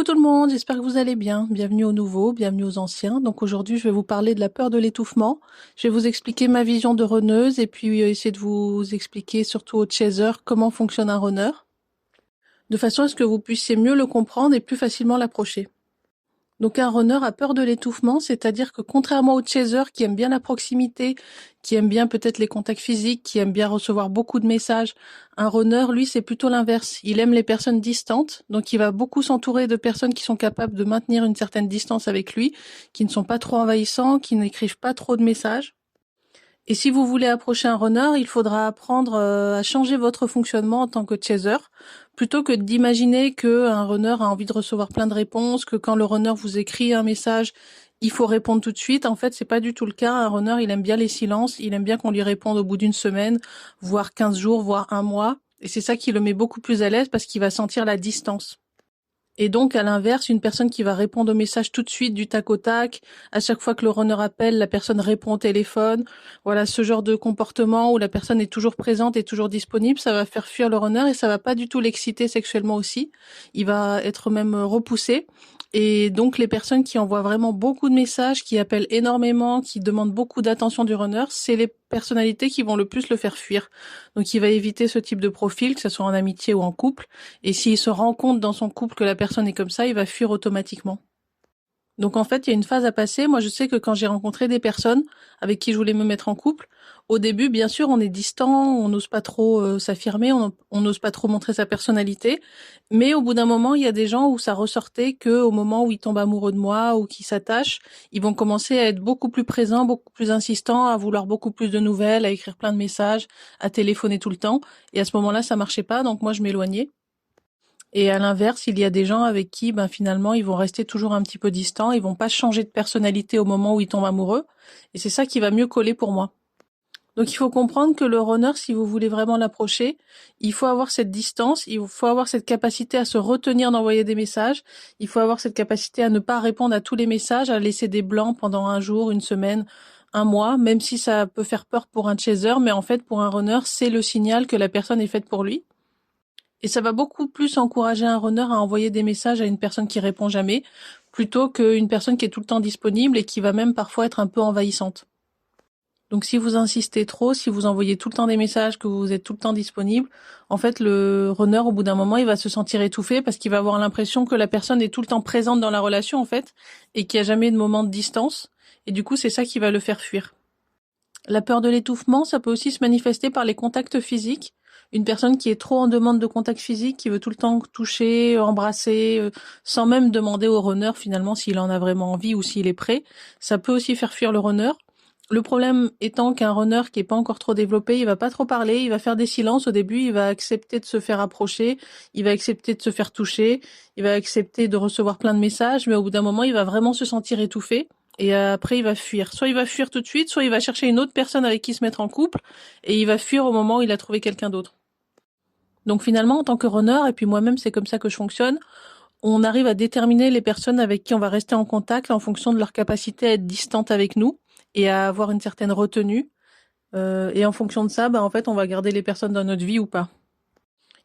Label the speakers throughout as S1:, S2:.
S1: Coucou tout le monde, j'espère que vous allez bien. Bienvenue aux nouveaux, bienvenue aux anciens. Donc aujourd'hui, je vais vous parler de la peur de l'étouffement. Je vais vous expliquer ma vision de runneuse et puis essayer de vous expliquer surtout aux chasers comment fonctionne un runner, de façon à ce que vous puissiez mieux le comprendre et plus facilement l'approcher. Donc un runner a peur de l'étouffement, c'est-à-dire que contrairement aux chasers qui aiment bien la proximité, qui aiment bien peut-être les contacts physiques, qui aiment bien recevoir beaucoup de messages, un runner, lui, c'est plutôt l'inverse. Il aime les personnes distantes, donc il va beaucoup s'entourer de personnes qui sont capables de maintenir une certaine distance avec lui, qui ne sont pas trop envahissants, qui n'écrivent pas trop de messages. Et si vous voulez approcher un runner, il faudra apprendre à changer votre fonctionnement en tant que chaser, plutôt que d'imaginer qu'un runner a envie de recevoir plein de réponses, que quand le runner vous écrit un message, il faut répondre tout de suite. En fait, c'est pas du tout le cas. Un runner, il aime bien les silences, il aime bien qu'on lui réponde au bout d'une semaine, voire 15 jours, voire un mois. Et c'est ça qui le met beaucoup plus à l'aise parce qu'il va sentir la distance. Et donc, à l'inverse, une personne qui va répondre au message tout de suite du tac au tac, à chaque fois que le runner appelle, la personne répond au téléphone. Voilà, ce genre de comportement où la personne est toujours présente et toujours disponible, ça va faire fuir le runner et ça va pas du tout l'exciter sexuellement aussi. Il va être même repoussé. Et donc, les personnes qui envoient vraiment beaucoup de messages, qui appellent énormément, qui demandent beaucoup d'attention du runner, c'est les personnalités qui vont le plus le faire fuir. Donc, il va éviter ce type de profil, que ce soit en amitié ou en couple. Et s'il se rend compte dans son couple que la personne est comme ça, il va fuir automatiquement. Donc en fait, il y a une phase à passer. Moi, je sais que quand j'ai rencontré des personnes avec qui je voulais me mettre en couple, au début, bien sûr, on est distant, on n'ose pas trop s'affirmer, on n'ose pas trop montrer sa personnalité. Mais au bout d'un moment, il y a des gens où ça ressortait que au moment où ils tombent amoureux de moi ou qu'ils s'attachent, ils vont commencer à être beaucoup plus présents, beaucoup plus insistants, à vouloir beaucoup plus de nouvelles, à écrire plein de messages, à téléphoner tout le temps. Et à ce moment-là, ça marchait pas, donc moi, je m'éloignais. Et à l'inverse, il y a des gens avec qui, finalement, ils vont rester toujours un petit peu distants, ils vont pas changer de personnalité au moment où ils tombent amoureux. Et c'est ça qui va mieux coller pour moi. Donc il faut comprendre que le runner, si vous voulez vraiment l'approcher, il faut avoir cette distance, il faut avoir cette capacité à se retenir d'envoyer des messages, il faut avoir cette capacité à ne pas répondre à tous les messages, à laisser des blancs pendant un jour, une semaine, un mois, même si ça peut faire peur pour un chaser, mais en fait pour un runner, c'est le signal que la personne est faite pour lui. Et ça va beaucoup plus encourager un runner à envoyer des messages à une personne qui répond jamais, plutôt qu'une personne qui est tout le temps disponible et qui va même parfois être un peu envahissante. Donc si vous insistez trop, si vous envoyez tout le temps des messages, que vous êtes tout le temps disponible, en fait le runner au bout d'un moment il va se sentir étouffé parce qu'il va avoir l'impression que la personne est tout le temps présente dans la relation en fait et qu'il n'y a jamais de moment de distance. Et du coup c'est ça qui va le faire fuir. La peur de l'étouffement, ça peut aussi se manifester par les contacts physiques. Une personne qui est trop en demande de contact physique, qui veut tout le temps toucher, embrasser, sans même demander au runner finalement s'il en a vraiment envie ou s'il est prêt, ça peut aussi faire fuir le runner. Le problème étant qu'un runner qui est pas encore trop développé, il va pas trop parler, il va faire des silences au début, il va accepter de se faire approcher, il va accepter de se faire toucher, il va accepter de recevoir plein de messages, mais au bout d'un moment, il va vraiment se sentir étouffé. Et après, il va fuir. Soit il va fuir tout de suite, soit il va chercher une autre personne avec qui se mettre en couple, et il va fuir au moment où il a trouvé quelqu'un d'autre. Donc finalement, en tant que runner, et puis moi-même, c'est comme ça que je fonctionne, on arrive à déterminer les personnes avec qui on va rester en contact en fonction de leur capacité à être distante avec nous et à avoir une certaine retenue. Et en fonction de ça, en fait, on va garder les personnes dans notre vie ou pas.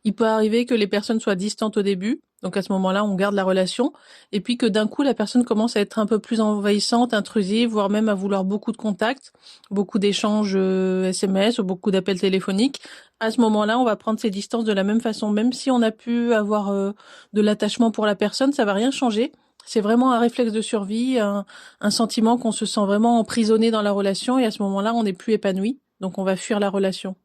S1: Il peut arriver que les personnes soient distantes au début, donc à ce moment-là, on garde la relation, et puis que d'un coup, la personne commence à être un peu plus envahissante, intrusive, voire même à vouloir beaucoup de contacts, beaucoup d'échanges SMS ou beaucoup d'appels téléphoniques. À ce moment-là, on va prendre ses distances de la même façon, même si on a pu avoir de l'attachement pour la personne, ça va rien changer. C'est vraiment un réflexe de survie, un sentiment qu'on se sent vraiment emprisonné dans la relation, et à ce moment-là, on n'est plus épanoui, donc on va fuir la relation.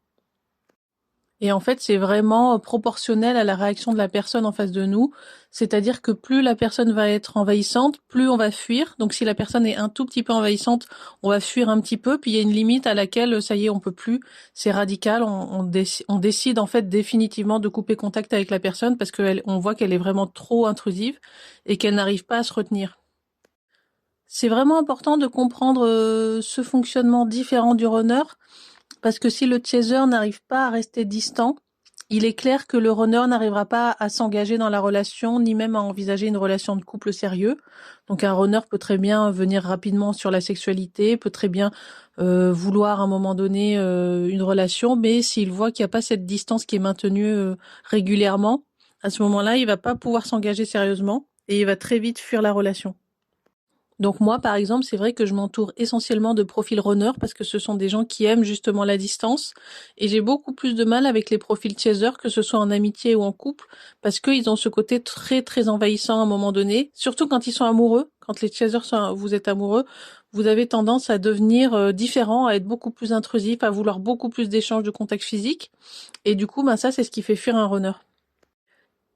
S1: Et en fait, c'est vraiment proportionnel à la réaction de la personne en face de nous. C'est-à-dire que plus la personne va être envahissante, plus on va fuir. Donc si la personne est un tout petit peu envahissante, on va fuir un petit peu. Puis il y a une limite à laquelle, ça y est, on peut plus. C'est radical. On décide en fait définitivement de couper contact avec la personne parce qu'on voit qu'elle est vraiment trop intrusive et qu'elle n'arrive pas à se retenir. C'est vraiment important de comprendre ce fonctionnement différent du runner. Parce que si le chaser n'arrive pas à rester distant, il est clair que le runner n'arrivera pas à s'engager dans la relation, ni même à envisager une relation de couple sérieux. Donc un runner peut très bien venir rapidement sur la sexualité, peut très bien vouloir à un moment donné une relation, mais s'il voit qu'il n'y a pas cette distance qui est maintenue régulièrement, à ce moment-là, il va pas pouvoir s'engager sérieusement. et il va très vite fuir la relation. Donc moi, par exemple, c'est vrai que je m'entoure essentiellement de profils runners parce que ce sont des gens qui aiment justement la distance et j'ai beaucoup plus de mal avec les profils chasers, que ce soit en amitié ou en couple, parce qu'ils ont ce côté très très envahissant à un moment donné, surtout quand ils sont amoureux. Quand les chasers sont, vous êtes amoureux, vous avez tendance à devenir différent, à être beaucoup plus intrusif, à vouloir beaucoup plus d'échanges de contact physique et du coup, ben ça, c'est ce qui fait fuir un runner.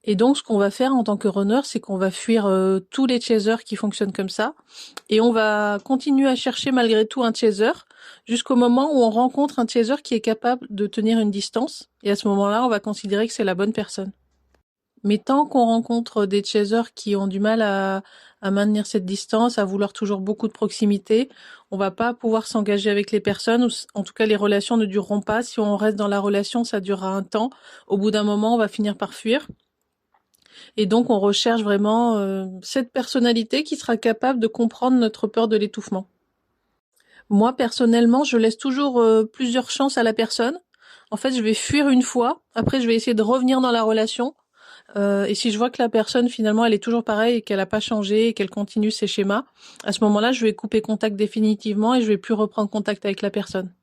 S1: Et donc, ce qu'on va faire en tant que runner, c'est qu'on va fuir tous les chasers qui fonctionnent comme ça, et on va continuer à chercher malgré tout un chaser jusqu'au moment où on rencontre un chaser qui est capable de tenir une distance. Et à ce moment-là, on va considérer que c'est la bonne personne. Mais tant qu'on rencontre des chasers qui ont du mal à maintenir cette distance, à vouloir toujours beaucoup de proximité, on va pas pouvoir s'engager avec les personnes, ou en tout cas les relations ne dureront pas. Si on reste dans la relation, ça durera un temps. Au bout d'un moment, on va finir par fuir. Et donc, on recherche vraiment cette personnalité qui sera capable de comprendre notre peur de l'étouffement. Moi, personnellement, je laisse toujours plusieurs chances à la personne. En fait, je vais fuir une fois. Après, je vais essayer de revenir dans la relation. Et si je vois que la personne, finalement, elle est toujours pareille et qu'elle n'a pas changé et qu'elle continue ses schémas, à ce moment-là, je vais couper contact définitivement et je vais plus reprendre contact avec la personne.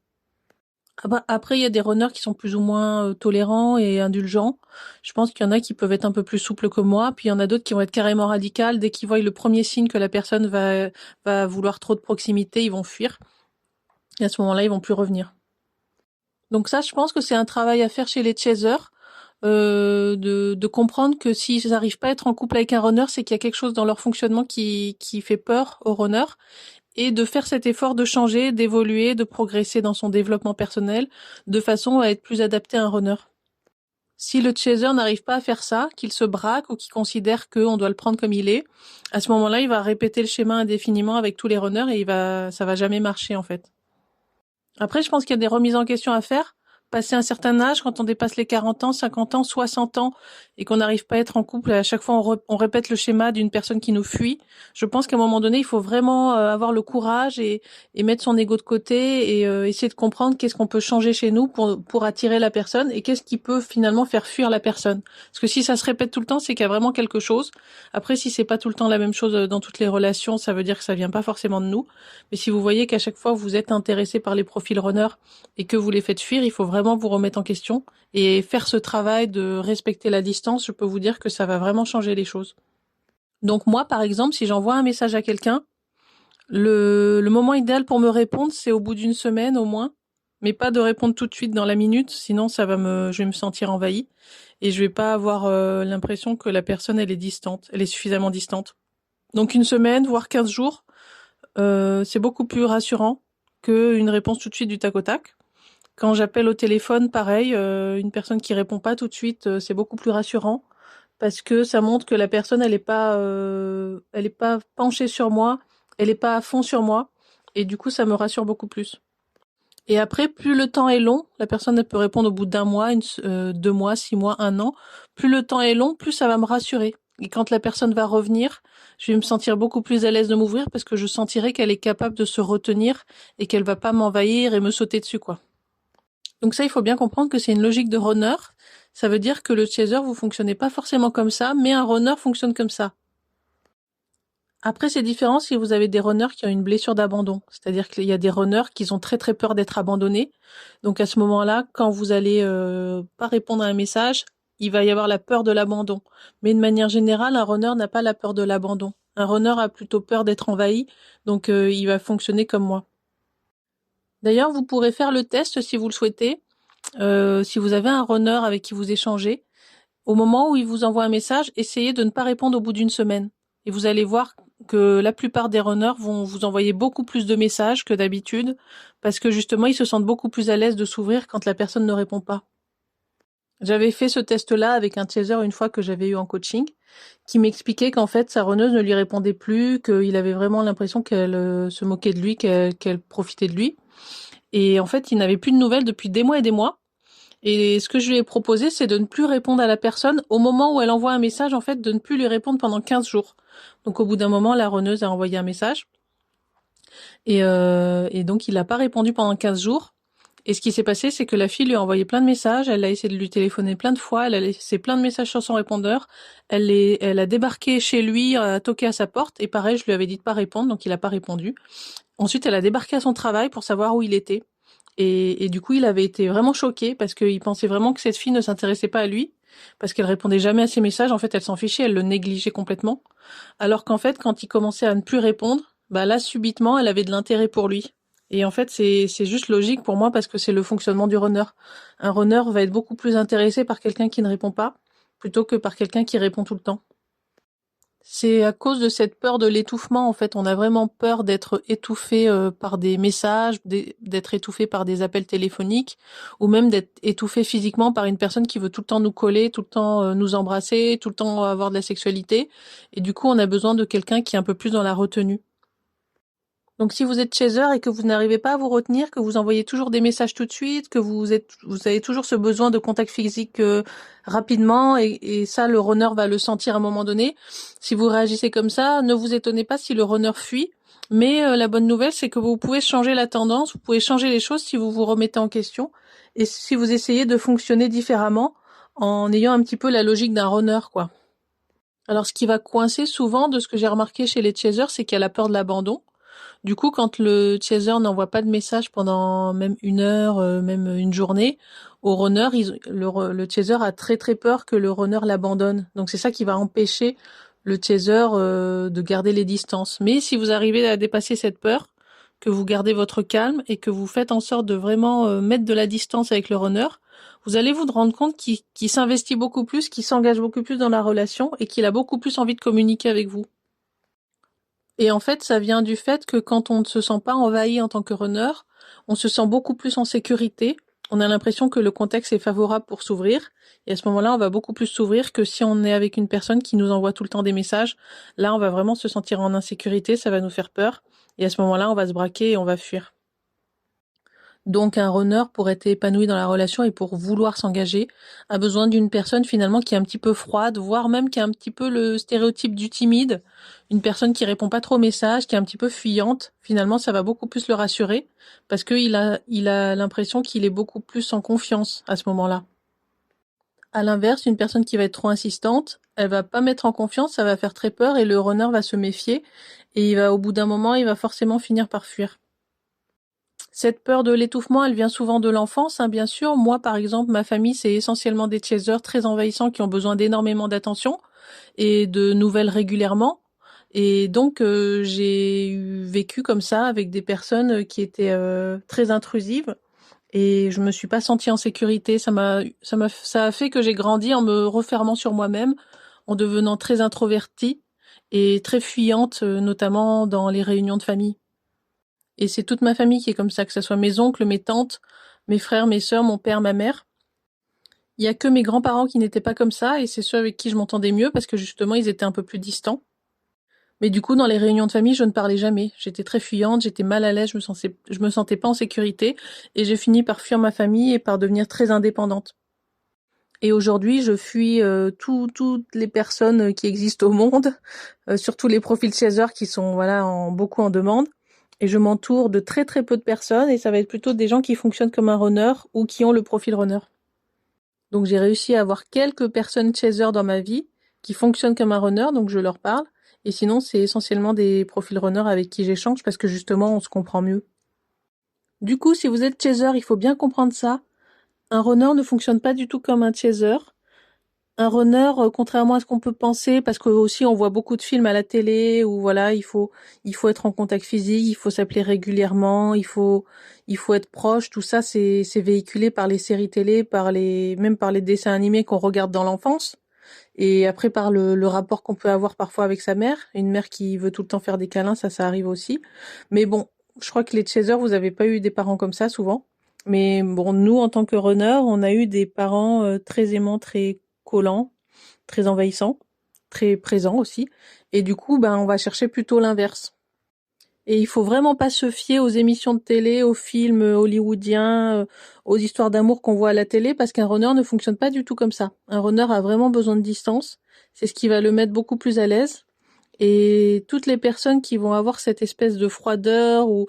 S1: Ah bah, après, il y a des runners qui sont plus ou moins tolérants et indulgents. Je pense qu'il y en a qui peuvent être un peu plus souples que moi, puis il y en a d'autres qui vont être carrément radicales. Dès qu'ils voient le premier signe que la personne va vouloir trop de proximité, ils vont fuir. Et à ce moment-là, ils vont plus revenir. Donc ça, je pense que c'est un travail à faire chez les chasers, de comprendre que s'ils n'arrivent pas à être en couple avec un runner, c'est qu'il y a quelque chose dans leur fonctionnement qui fait peur au runner, et de faire cet effort de changer, d'évoluer, de progresser dans son développement personnel, de façon à être plus adapté à un runner. Si le chaser n'arrive pas à faire ça, qu'il se braque ou qu'il considère qu'on doit le prendre comme il est, à ce moment-là, il va répéter le schéma indéfiniment avec tous les runners et ça va jamais marcher en fait. Après, je pense qu'il y a des remises en question à faire. Passer un certain âge, quand on dépasse les 40 ans, 50 ans, 60 ans, et qu'on n'arrive pas à être en couple, à chaque fois on répète le schéma d'une personne qui nous fuit. Je pense qu'à un moment donné, il faut vraiment avoir le courage et mettre son ego de côté et essayer de comprendre qu'est-ce qu'on peut changer chez nous pour attirer la personne et qu'est-ce qui peut finalement faire fuir la personne. Parce que si ça se répète tout le temps, c'est qu'il y a vraiment quelque chose. Après, si c'est pas tout le temps la même chose dans toutes les relations, ça veut dire que ça vient pas forcément de nous. Mais si vous voyez qu'à chaque fois vous êtes intéressé par les profils runners et que vous les faites fuir, il faut vraiment vous remettre en question et faire ce travail de respecter la distance. Je peux vous dire que ça va vraiment changer les choses. Donc moi, par exemple, si j'envoie un message à quelqu'un, le moment idéal pour me répondre, c'est au bout d'une semaine au moins, mais pas de répondre tout de suite dans la minute, sinon je vais me sentir envahie et je vais pas avoir l'impression que la personne elle est distante, elle est suffisamment distante. Donc une semaine, voire 15 jours, c'est beaucoup plus rassurant qu'une réponse tout de suite du tac au tac. Quand j'appelle au téléphone, pareil, une personne qui répond pas tout de suite, c'est beaucoup plus rassurant parce que ça montre que la personne, elle est pas penchée sur moi, elle est pas à fond sur moi, et du coup, ça me rassure beaucoup plus. Et après, plus le temps est long, la personne elle peut répondre au bout d'un mois, 2 mois, 6 mois, un an. Plus le temps est long, plus ça va me rassurer. Et quand la personne va revenir, je vais me sentir beaucoup plus à l'aise de m'ouvrir parce que je sentirai qu'elle est capable de se retenir et qu'elle va pas m'envahir et me sauter dessus, quoi. Donc ça, il faut bien comprendre que c'est une logique de runner. Ça veut dire que le chaser, vous fonctionnez pas forcément comme ça, mais un runner fonctionne comme ça. Après, c'est différent si vous avez des runners qui ont une blessure d'abandon. C'est-à-dire qu'il y a des runners qui ont très très peur d'être abandonnés. Donc à ce moment-là, quand vous allez pas répondre à un message, il va y avoir la peur de l'abandon. Mais de manière générale, un runner n'a pas la peur de l'abandon. Un runner a plutôt peur d'être envahi, donc il va fonctionner comme moi. D'ailleurs, vous pourrez faire le test si vous le souhaitez. Si vous avez un runner avec qui vous échangez, au moment où il vous envoie un message, essayez de ne pas répondre au bout d'une semaine. Et vous allez voir que la plupart des runners vont vous envoyer beaucoup plus de messages que d'habitude, parce que justement, ils se sentent beaucoup plus à l'aise de s'ouvrir quand la personne ne répond pas. J'avais fait ce test-là avec un chaser une fois que j'avais eu en coaching, qui m'expliquait qu'en fait, sa runneuse ne lui répondait plus, qu'il avait vraiment l'impression qu'elle se moquait de lui, qu'elle profitait de lui. Et en fait, il n'avait plus de nouvelles depuis des mois et des mois. Et ce que je lui ai proposé, c'est de ne plus répondre à la personne au moment où elle envoie un message, en fait, de ne plus lui répondre pendant 15 jours. Donc au bout d'un moment, la runneuse a envoyé un message. Et donc il n'a pas répondu pendant 15 jours. Et ce qui s'est passé, c'est que la fille lui a envoyé plein de messages, elle a essayé de lui téléphoner plein de fois, elle a laissé plein de messages sur son répondeur, elle a débarqué chez lui, a toqué à sa porte, et pareil, je lui avais dit de pas répondre, donc il a pas répondu. Ensuite, elle a débarqué à son travail pour savoir où il était. Et du coup, il avait été vraiment choqué parce qu'il pensait vraiment que cette fille ne s'intéressait pas à lui, parce qu'elle répondait jamais à ses messages. En fait, elle s'en fichait, elle le négligeait complètement. Alors qu'en fait, quand il commençait à ne plus répondre, bah là, subitement, elle avait de l'intérêt pour lui. Et en fait, c'est juste logique pour moi parce que c'est le fonctionnement du runner. Un runner va être beaucoup plus intéressé par quelqu'un qui ne répond pas plutôt que par quelqu'un qui répond tout le temps. C'est à cause de cette peur de l'étouffement, en fait. On a vraiment peur d'être étouffé par des messages, d'être étouffé par des appels téléphoniques, ou même d'être étouffé physiquement par une personne qui veut tout le temps nous coller, tout le temps nous embrasser, tout le temps avoir de la sexualité. Et du coup, on a besoin de quelqu'un qui est un peu plus dans la retenue. Donc si vous êtes chaser et que vous n'arrivez pas à vous retenir, que vous envoyez toujours des messages tout de suite, que vous avez toujours ce besoin de contact physique rapidement, et ça le runner va le sentir à un moment donné. Si vous réagissez comme ça, ne vous étonnez pas si le runner fuit. Mais la bonne nouvelle, c'est que vous pouvez changer la tendance, vous pouvez changer les choses si vous vous remettez en question et si vous essayez de fonctionner différemment en ayant un petit peu la logique d'un runner, quoi. Alors ce qui va coincer souvent, de ce que j'ai remarqué chez les chasers, c'est qu'il y a la peur de l'abandon. Du coup, quand le chaser n'envoie pas de message pendant même une heure, même une journée, au runner, le chaser a très très peur que le runner l'abandonne. Donc c'est ça qui va empêcher le chaser de garder les distances. Mais si vous arrivez à dépasser cette peur, que vous gardez votre calme et que vous faites en sorte de vraiment mettre de la distance avec le runner, vous allez vous rendre compte qu'il s'investit beaucoup plus, qu'il s'engage beaucoup plus dans la relation et qu'il a beaucoup plus envie de communiquer avec vous. Et en fait, ça vient du fait que quand on ne se sent pas envahi en tant que runner, on se sent beaucoup plus en sécurité. On a l'impression que le contexte est favorable pour s'ouvrir. Et à ce moment-là, on va beaucoup plus s'ouvrir que si on est avec une personne qui nous envoie tout le temps des messages. Là, on va vraiment se sentir en insécurité, ça va nous faire peur. Et à ce moment-là, on va se braquer et on va fuir. Donc un runner, pour être épanoui dans la relation et pour vouloir s'engager, a besoin d'une personne finalement qui est un petit peu froide, voire même qui a un petit peu le stéréotype du timide, une personne qui répond pas trop aux messages, qui est un petit peu fuyante. Finalement, ça va beaucoup plus le rassurer parce il a l'impression qu'il est beaucoup plus en confiance à ce moment-là. À l'inverse, une personne qui va être trop insistante, elle va pas mettre en confiance, ça va faire très peur et le runner va se méfier et au bout d'un moment, il va forcément finir par fuir. Cette peur de l'étouffement, elle vient souvent de l'enfance, hein, bien sûr. Moi, par exemple, ma famille, c'est essentiellement des chasers très envahissants qui ont besoin d'énormément d'attention et de nouvelles régulièrement. Et donc, vécu comme ça avec des personnes qui étaient très intrusives et je me suis pas sentie en sécurité. Ça a fait que j'ai grandi en me refermant sur moi-même, en devenant très introvertie et très fuyante, notamment dans les réunions de famille. Et c'est toute ma famille qui est comme ça, que ce soit mes oncles, mes tantes, mes frères, mes sœurs, mon père, ma mère. Il y a que mes grands-parents qui n'étaient pas comme ça, et c'est ceux avec qui je m'entendais mieux parce que justement ils étaient un peu plus distants. Mais du coup, dans les réunions de famille, je ne parlais jamais. J'étais très fuyante, j'étais mal à l'aise, je me sentais pas en sécurité, et j'ai fini par fuir ma famille et par devenir très indépendante. Et aujourd'hui, je fuis toutes les personnes qui existent au monde, surtout les profils chasers qui sont beaucoup en demande. Et je m'entoure de très très peu de personnes et ça va être plutôt des gens qui fonctionnent comme un runner ou qui ont le profil runner. Donc j'ai réussi à avoir quelques personnes chasers dans ma vie qui fonctionnent comme un runner, donc je leur parle. Et sinon, c'est essentiellement des profils runners avec qui j'échange parce que justement, on se comprend mieux. Du coup, si vous êtes chaser, il faut bien comprendre ça. Un runner ne fonctionne pas du tout comme un chaser. Un runner, contrairement à ce qu'on peut penser, parce que aussi on voit beaucoup de films à la télé où voilà, il faut être en contact physique, il faut s'appeler régulièrement, il faut être proche, tout ça c'est véhiculé par les séries télé, même par les dessins animés qu'on regarde dans l'enfance, et après par le rapport qu'on peut avoir parfois avec sa mère, une mère qui veut tout le temps faire des câlins, ça arrive aussi. Mais bon, je crois que les chasers, vous avez pas eu des parents comme ça souvent. Mais bon, nous en tant que runner, on a eu des parents très aimants, très collants, très envahissants, très présents aussi. Et du coup, ben, on va chercher plutôt l'inverse. Et il faut vraiment pas se fier aux émissions de télé, aux films hollywoodiens, aux histoires d'amour qu'on voit à la télé, parce qu'un runner ne fonctionne pas du tout comme ça. Un runner a vraiment besoin de distance. C'est ce qui va le mettre beaucoup plus à l'aise. Et toutes les personnes qui vont avoir cette espèce de froideur ou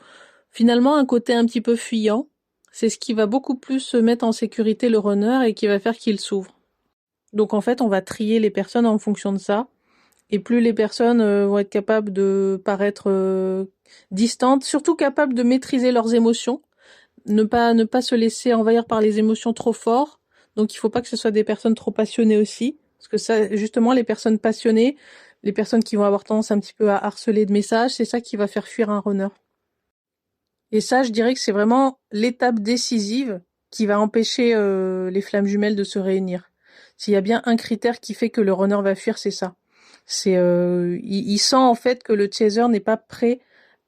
S1: finalement un côté un petit peu fuyant, C'est ce qui va beaucoup plus mettre en sécurité le runner et qui va faire qu'il s'ouvre. Donc en fait, on va trier les personnes en fonction de ça. Et plus les personnes vont être capables de paraître distantes, surtout capables de maîtriser leurs émotions, ne pas se laisser envahir par les émotions trop fort. Donc il faut pas que ce soit des personnes trop passionnées aussi, parce que ça, justement, les personnes passionnées, les personnes qui vont avoir tendance un petit peu à harceler de messages, c'est ça qui va faire fuir un runner. Et ça, je dirais que c'est vraiment l'étape décisive qui va empêcher les flammes jumelles de se réunir. S'il y a bien un critère qui fait que le runner va fuir, c'est ça. C'est il sent en fait que le chaser n'est pas prêt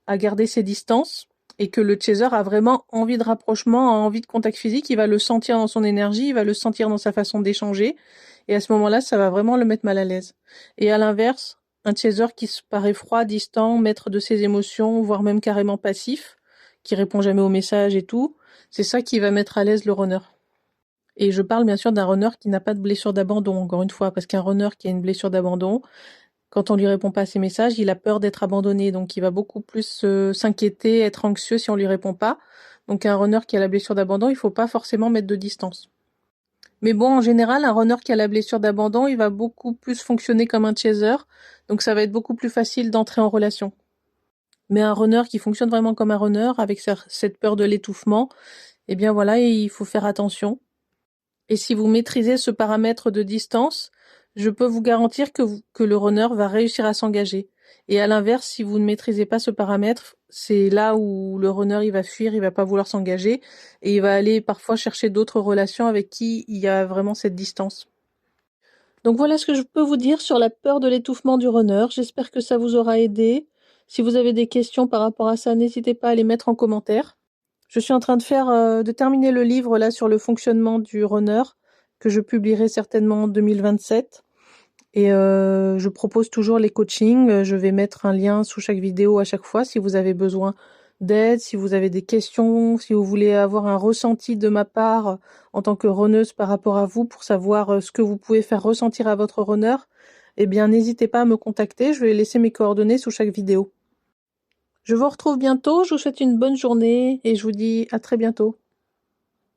S1: à garder ses distances et que le chaser a vraiment envie de rapprochement, a envie de contact physique, il va le sentir dans son énergie, il va le sentir dans sa façon d'échanger et à ce moment-là, ça va vraiment le mettre mal à l'aise. Et à l'inverse, un chaser qui se paraît froid, distant, maître de ses émotions, voire même carrément passif, qui répond jamais aux messages et tout, c'est ça qui va mettre à l'aise le runner. Et je parle bien sûr d'un runner qui n'a pas de blessure d'abandon, encore une fois, parce qu'un runner qui a une blessure d'abandon, quand on lui répond pas à ses messages, il a peur d'être abandonné, donc il va beaucoup plus s'inquiéter, être anxieux si on lui répond pas. Donc un runner qui a la blessure d'abandon, il faut pas forcément mettre de distance. Mais bon, en général, un runner qui a la blessure d'abandon, il va beaucoup plus fonctionner comme un chaser, donc ça va être beaucoup plus facile d'entrer en relation. Mais un runner qui fonctionne vraiment comme un runner, avec cette peur de l'étouffement, eh bien voilà, il faut faire attention. Et si vous maîtrisez ce paramètre de distance, je peux vous garantir que le runner va réussir à s'engager. Et à l'inverse, si vous ne maîtrisez pas ce paramètre, c'est là où le runner il va fuir, il va pas vouloir s'engager et il va aller parfois chercher d'autres relations avec qui il y a vraiment cette distance. Donc voilà ce que je peux vous dire sur la peur de l'étouffement du runner. J'espère que ça vous aura aidé. Si vous avez des questions par rapport à ça, n'hésitez pas à les mettre en commentaire. Je suis en train de terminer le livre là sur le fonctionnement du runner que je publierai certainement en 2027. Et je propose toujours les coachings. Je vais mettre un lien sous chaque vidéo à chaque fois si vous avez besoin d'aide, si vous avez des questions, si vous voulez avoir un ressenti de ma part en tant que runneuse par rapport à vous pour savoir ce que vous pouvez faire ressentir à votre runner, eh bien n'hésitez pas à me contacter. Je vais laisser mes coordonnées sous chaque vidéo. Je vous retrouve bientôt. Je vous souhaite une bonne journée et je vous dis à très bientôt.